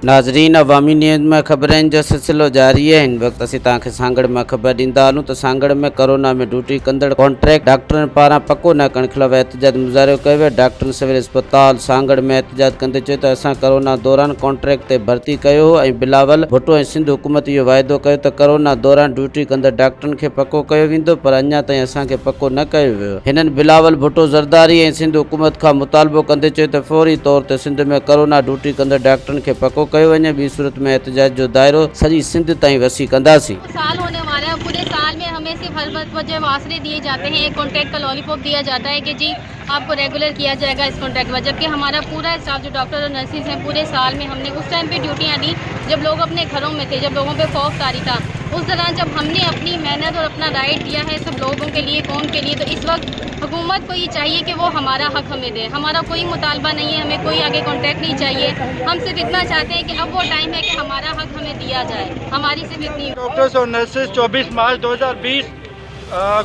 नाज़रीन, अवामी न्यूज़ में ख़बरनि जो सिलसिलो जारी है। हिन वक़्तु असीं तव्हांखे सांगड़ में ख़बर ॾींदा हलूं त सांगड़ में कोरोना में ड्यूटी कंदड़ कॉन्ट्रैक्ट डॉक्टरनि पारां पको न करण खिलाफ़ एहतजाज मुज़ाहिरो कयो वियो। डॉक्टरनि सिविल अस्पताल सांगड़ में एहतजाज कंदे चयो त असां कोरोना दौरान कॉन्ट्रैक्ट ते भर्ती कयो हो ऐं बिलावल भुट्टो ऐं सिंध हुकूमत इहो वाइदो कयो त कोरोना दौरान ड्यूटी कंदड़ डॉक्टरनि खे पको कयो वेंदो, पर अञा ताईं असांखे पको न कयो वियो। हिननि बिलावल भुट्टो ज़रदारी ऐं सिंध हुकूमत खां मुतालबो कंदे चयो त फौरी तौर ते सिंध में कोरोना ड्यूटी कंदड़ डॉक्टरनि खे पको कयो वञे। ॿी सूरत में एहतजाज जो दायरो सॼी सिंध ताईं वसी कंदासीं। साल होने वाला है, पूरे साल में हमें सिर्फ हर वजह वास्ते दिए जाते हैं, एक कॉन्ट्रैक्ट का लॉलीपॉप दिया जाता है कि जी आपको रेगुलर किया जाएगा इस कॉन्ट्रैक्ट पर, जबकि हमारा पूरा स्टाफ जो डॉक्टर और नर्सिस हैं पूरे साल में हमने उस टाइम पे ड्यूटियाँ दी जब लोग अपने घरों में थे, जब लोगों पे खौफ तारी था। उस दौरान जब हमने अपनी मेहनत और अपना राइट दिया है सब लोगों के लिए, कौम के लिए, तो इस वक्त हुकूमत को ये चाहिए कि वो हमारा हक हमें दे। हमारा कोई मुतालबा नहीं है, हमें कोई आगे कॉन्ट्रैक्ट नहीं चाहिए। हम सिर्फ इतना चाहते हैं कि अब वो टाइम है कि हमारा हक हमें दिया जाए। हमारी सिर्फ इतनी डॉक्टर्स और nurses 24 March 2020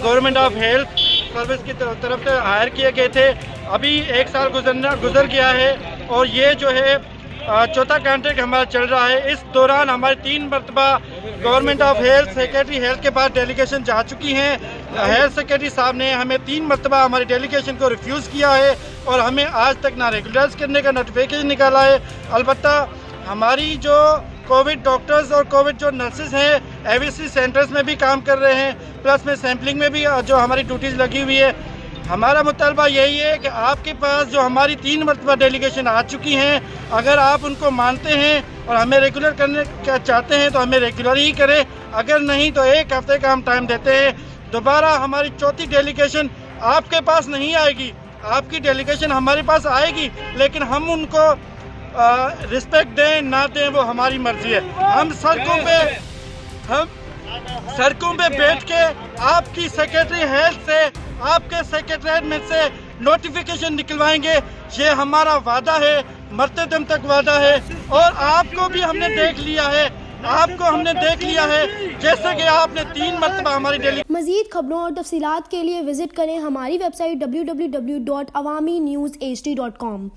government of health service की तरफ से हायर किए गए थे। अभी एक साल गुजर गया है और ये जो है चौथा कॉन्ट्रैक्ट हमारा चल रहा है। इस दौरान हमारे 3 मरतबा government of health secretary health के पास डेलीगेशन जा चुकी हैं। हेल्थ सेक्रेटरी साहब ने हमें 3 मरतबा हमारी डेलीगेशन को रिफ्यूज़ किया है और हमें आज तक ना रेगुलराइज करने का नोटिफिकेशन निकाला है। अलबत्ता हमारी जो कोविड डॉक्टर्स और कोविड जो नर्सेज हैं एवीसी सेंटर्स में भी काम कर रहे हैं, प्लस में सैम्पलिंग में भी जो हमारी ड्यूटीज़ लगी हुई है। हमारा मुतालबा यही है कि आपके पास जो हमारी 3 मरतबा डेलीगेशन आ चुकी हैं, अगर आप उनको मानते हैं और हमें रेगुलर करने का चाहते हैं तो हमें रेगुलर ही करें, अगर नहीं तो 1 हफ्ते का हम टाइम देते हैं। दोबारा हमारी चौथी डेलीगेशन आपके पास नहीं आएगी, आपकी डेलीगेशन हमारे पास आएगी, लेकिन हम उनको रिस्पेक्ट दें ना दें वो हमारी मर्जी है। हम सड़कों पे बैठ के आपकी सेक्रेटरी हेल्थ से, आपके सेक्रेटरीट में से नोटिफिकेशन निकलवाएंगे। ये हमारा वादा है, मरते दम तक वादा है। और आपको भी हमने देख लिया है, जैसे कि आपने 3 मरतबा हमारी डेली। मज़ीद खबरों और तफसीलात के लिए विजिट करें हमारी वेबसाइट www.awamiNewsHD.com।